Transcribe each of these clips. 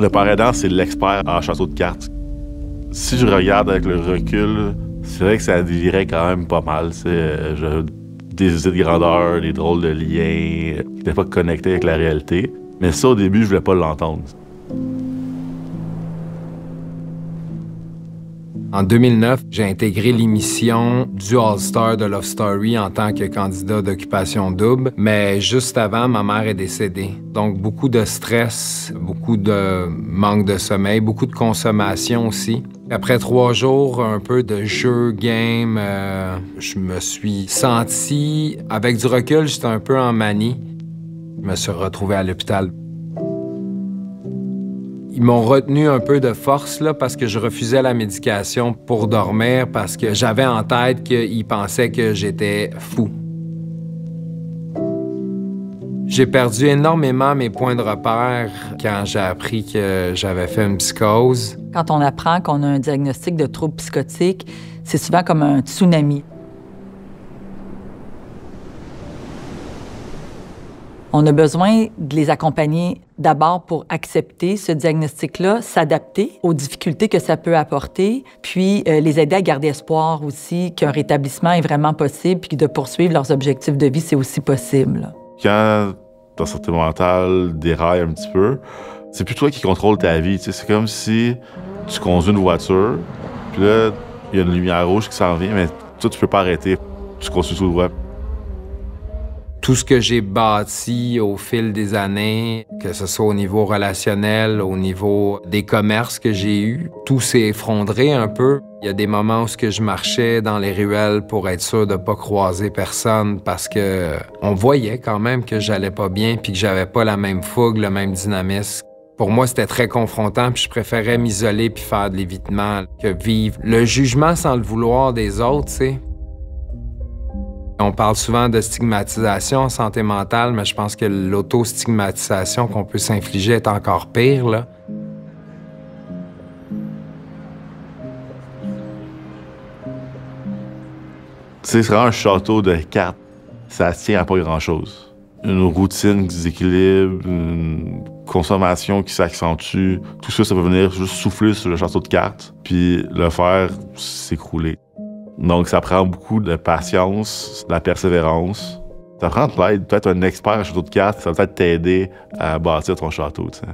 Le père aidant, c'est l'expert en château de cartes. Si je regarde avec le recul, c'est vrai que ça délirait quand même pas mal. Des idées de grandeur, des drôles de liens, qui n'étaient pas connectés avec la réalité. Mais ça, au début, je voulais pas l'entendre. En 2009, j'ai intégré l'émission du All-Star de Love Story en tant que candidat d'Occupation Double, mais juste avant, ma mère est décédée. Donc, beaucoup de stress, beaucoup de manque de sommeil, beaucoup de consommation aussi. Après 3 jours, un peu de jeu, game, je me suis senti, avec du recul, j'étais un peu en manie. Je me suis retrouvé à l'hôpital. Ils m'ont retenu un peu de force là, parce que je refusais la médication pour dormir parce que j'avais en tête qu'ils pensaient que j'étais fou. J'ai perdu énormément mes points de repère quand j'ai appris que j'avais fait une psychose. Quand on apprend qu'on a un diagnostic de trouble psychotique, c'est souvent comme un tsunami. On a besoin de les accompagner d'abord pour accepter ce diagnostic-là, s'adapter aux difficultés que ça peut apporter, puis les aider à garder espoir aussi qu'un rétablissement est vraiment possible, puis de poursuivre leurs objectifs de vie, c'est aussi possible. Quand ta santé mentale déraille un petit peu, c'est plus toi qui contrôle ta vie. C'est comme si tu conduis une voiture, puis là, il y a une lumière rouge qui s'en vient, mais toi, tu peux pas arrêter. Tu continues tout droit. Tout ce que j'ai bâti au fil des années, que ce soit au niveau relationnel, au niveau des commerces que j'ai eus, tout s'est effondré un peu. Il y a des moments où je marchais dans les ruelles pour être sûr de ne pas croiser personne parce que on voyait quand même que j'allais pas bien puis que j'avais pas la même fougue, le même dynamisme. Pour moi, c'était très confrontant puis je préférais m'isoler puis faire de l'évitement que vivre le jugement sans le vouloir des autres, tu sais. On parle souvent de stigmatisation en santé mentale, mais je pense que l'auto-stigmatisation qu'on peut s'infliger est encore pire, là. C'est vraiment un château de cartes. Ça tient à pas grand-chose. Une routine qui se déséquilibre, une consommation qui s'accentue, tout ça, ça peut venir juste souffler sur le château de cartes, puis le faire s'écrouler. Donc, ça prend beaucoup de patience, de la persévérance. Ça prend de l'aide. Peut-être un expert en château de cartes, ça va peut-être t'aider à bâtir ton château, tu sais.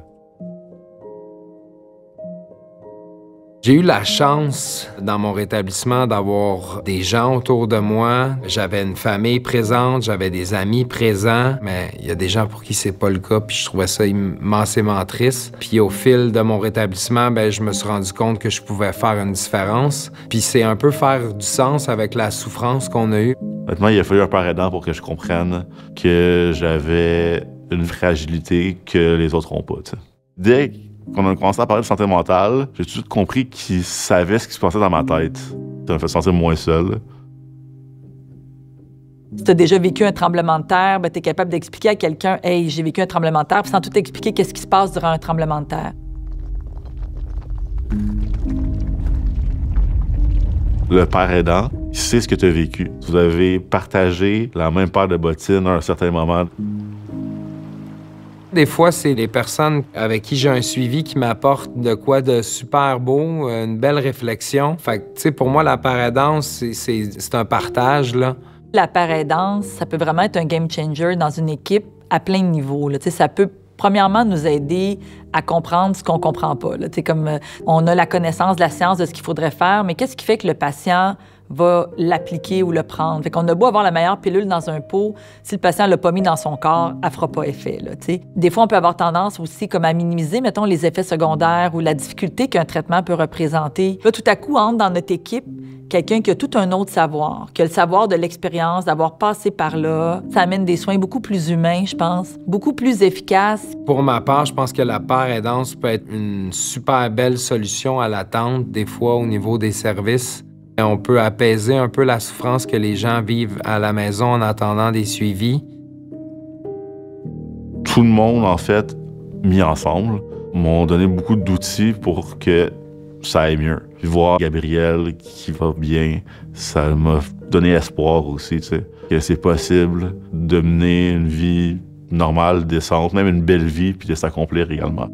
J'ai eu la chance, dans mon rétablissement, d'avoir des gens autour de moi. J'avais une famille présente, j'avais des amis présents, mais il y a des gens pour qui c'est pas le cas, puis je trouvais ça immensément triste. Puis au fil de mon rétablissement, je me suis rendu compte que je pouvais faire une différence. Puis c'est un peu faire du sens avec la souffrance qu'on a eue. Honnêtement, il a fallu un père aidant pour que je comprenne que j'avais une fragilité que les autres n'ont pas, tu sais. Dès qu'on a commencé à parler de santé mentale, j'ai tout de suite compris qu'il savait ce qui se passait dans ma tête. Ça m'a fait sentir moins seul. Si tu as déjà vécu un tremblement de terre, tu es capable d'expliquer à quelqu'un « Hey, j'ai vécu un tremblement de terre », puis sans tout expliquer qu'est-ce qui se passe durant un tremblement de terre. Le père aidant, il sait ce que tu as vécu. Vous avez partagé la même paire de bottines à un certain moment. Des fois, c'est les personnes avec qui j'ai un suivi qui m'apportent de quoi de super beau, une belle réflexion. Fait que, tu sais, pour moi, la paraidance, c'est un partage, là. La paraidance, ça peut vraiment être un game changer dans une équipe à plein de niveaux, là. Tu sais, ça peut, premièrement, nous aider à comprendre ce qu'on comprend pas, là. Tu sais, comme on a la connaissance de la science de ce qu'il faudrait faire, mais qu'est-ce qui fait que le patient va l'appliquer ou le prendre. Fait qu'on a beau avoir la meilleure pilule dans un pot, si le patient l'a pas mis dans son corps, elle fera pas effet, là, tu sais. Des fois, on peut avoir tendance aussi comme à minimiser, mettons, les effets secondaires ou la difficulté qu'un traitement peut représenter. Là, tout à coup, entre dans notre équipe quelqu'un qui a tout un autre savoir, qui a le savoir de l'expérience, d'avoir passé par là. Ça amène des soins beaucoup plus humains, je pense, beaucoup plus efficaces. Pour ma part, je pense que la paraidance peut être une super belle solution à l'attente, des fois, au niveau des services. On peut apaiser un peu la souffrance que les gens vivent à la maison en attendant des suivis. Tout le monde, en fait, mis ensemble, m'ont donné beaucoup d'outils pour que ça aille mieux. Puis voir Gabriel qui va bien, ça m'a donné espoir aussi, tu sais, que c'est possible de mener une vie normale, décente, même une belle vie, puis de s'accomplir également.